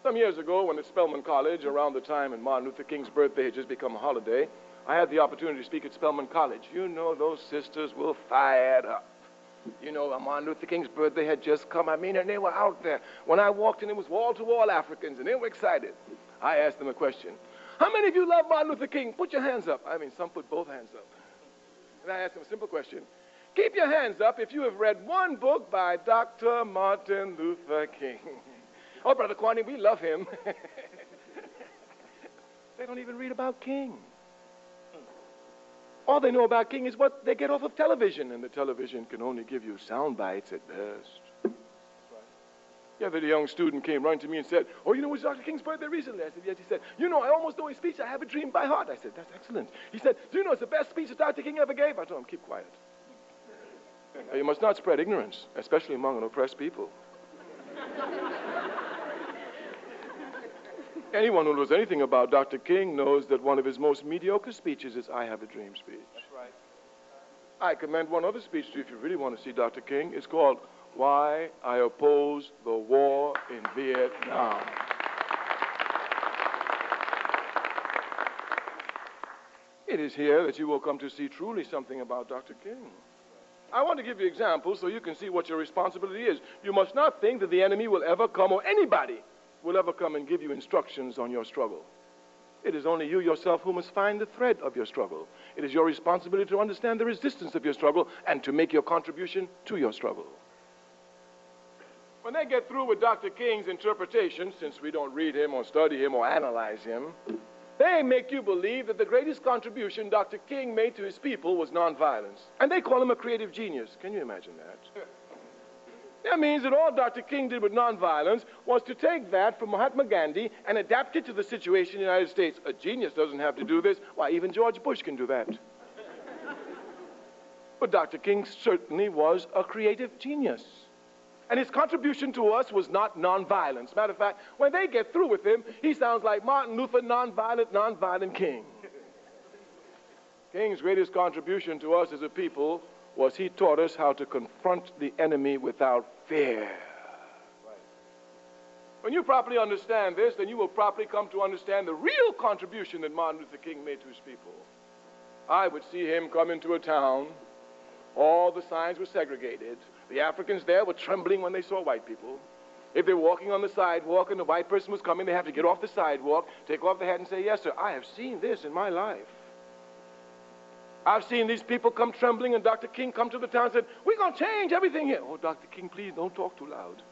Some years ago, when at Spelman College, around the time when Martin Luther King's birthday had just become a holiday, I had the opportunity to speak at Spelman College. You know, those sisters were fired up. You know, Martin Luther King's birthday had just come. I mean, and they were out there. When I walked in, it was wall-to-wall Africans, and they were excited. I asked them a question. How many of you love Martin Luther King? Put your hands up. I mean, some put both hands up. And I asked them a simple question. Keep your hands up if you have read one book by Dr. Martin Luther King. Oh, Brother Kwanee, we love him. They don't even read about King. All they know about King is what they get off of television, and the television can only give you sound bites at best. Yeah, the young student came running to me and said, oh, you know, it was Dr. King's birthday recently. I said, yes. He said, you know, I almost know his speech. I have a dream by heart. I said, that's excellent. He said, do you know it's the best speech that Dr. King ever gave? I told him, keep quiet. You must not spread ignorance, especially among an oppressed people. Anyone who knows anything about Dr. King knows that one of his most mediocre speeches is I Have a Dream speech. That's right. I commend one other speech to you if you really want to see Dr. King. It's called Why I Oppose the War in Vietnam. It is here that you will come to see truly something about Dr. King. I want to give you examples so you can see what your responsibility is. You must not think that the enemy will ever come, or anybody will ever come and give you instructions on your struggle. It is only you yourself who must find the thread of your struggle. It is your responsibility to understand the resistance of your struggle and to make your contribution to your struggle. When they get through with Dr. King's interpretation, since we don't read him or study him or analyze him, they make you believe that the greatest contribution Dr. King made to his people was nonviolence. And they call him a creative genius. Can you imagine that? That means that all Dr. King did with nonviolence was to take that from Mahatma Gandhi and adapt it to the situation in the United States. A genius doesn't have to do this. Why, even George Bush can do that. But Dr. King certainly was a creative genius. And his contribution to us was not nonviolence. Matter of fact, when they get through with him, he sounds like Martin Luther, nonviolent King. King's greatest contribution to us as a people was he taught us how to confront the enemy without fear. Right. When you properly understand this, then you will properly come to understand the real contribution that Martin Luther King made to his people. I would see him come into a town. All the signs were segregated. The Africans there were trembling when they saw white people. If they were walking on the sidewalk and the white person was coming, they have to get off the sidewalk, take off the hat and say, yes, sir, I have seen this in my life. I've seen these people come trembling, and Dr. King come to the town and said, we're going to change everything here. Oh, Dr. King, please don't talk too loud.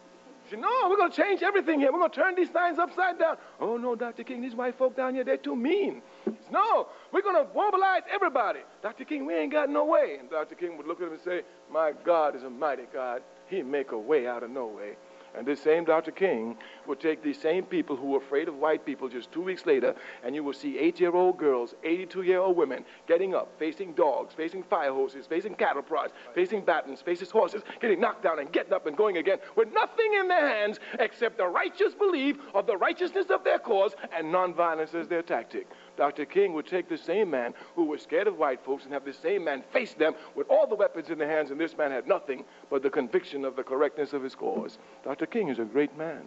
He said, no, we're going to change everything here. We're going to turn these signs upside down. Oh, no, Dr. King, these white folk down here, they're too mean. He said, no, we're going to mobilize everybody. Dr. King, we ain't got no way. And Dr. King would look at him and say, my God is a mighty God. He make a way out of no way. And this same Dr. King would take these same people who were afraid of white people just 2 weeks later, and you will see 8-year-old girls, 82-year-old women getting up, facing dogs, facing fire hoses, facing cattle prods, facing batons, facing horses, getting knocked down and getting up and going again with nothing in their hands except the righteous belief of the righteousness of their cause and nonviolence as their tactic. Dr. King would take the same man who was scared of white folks and have the same man face them with all the weapons in their hands, and this man had nothing but the conviction of the correctness of his cause. Dr. King is a great man.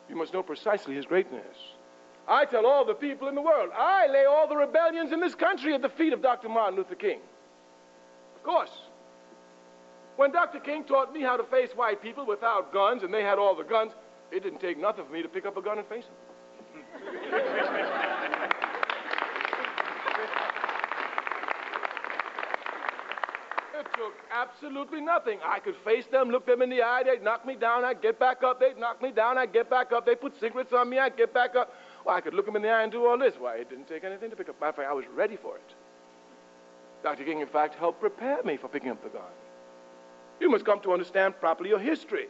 You must know precisely his greatness. I tell all the people in the world, I lay all the rebellions in this country at the feet of Dr. Martin Luther King. Of course. When Dr. King taught me how to face white people without guns, and they had all the guns, it didn't take nothing for me to pick up a gun and face them. It took absolutely nothing. I could face them, look them in the eye, they'd knock me down, I'd get back up, they'd knock me down, I'd get back up, they'd put cigarettes on me, I'd get back up. Well, I could look them in the eye and do all this. Why, it didn't take anything to pick up. Matter of fact, I was ready for it. Dr. King, in fact, helped prepare me for picking up the gun. You must come to understand properly your history.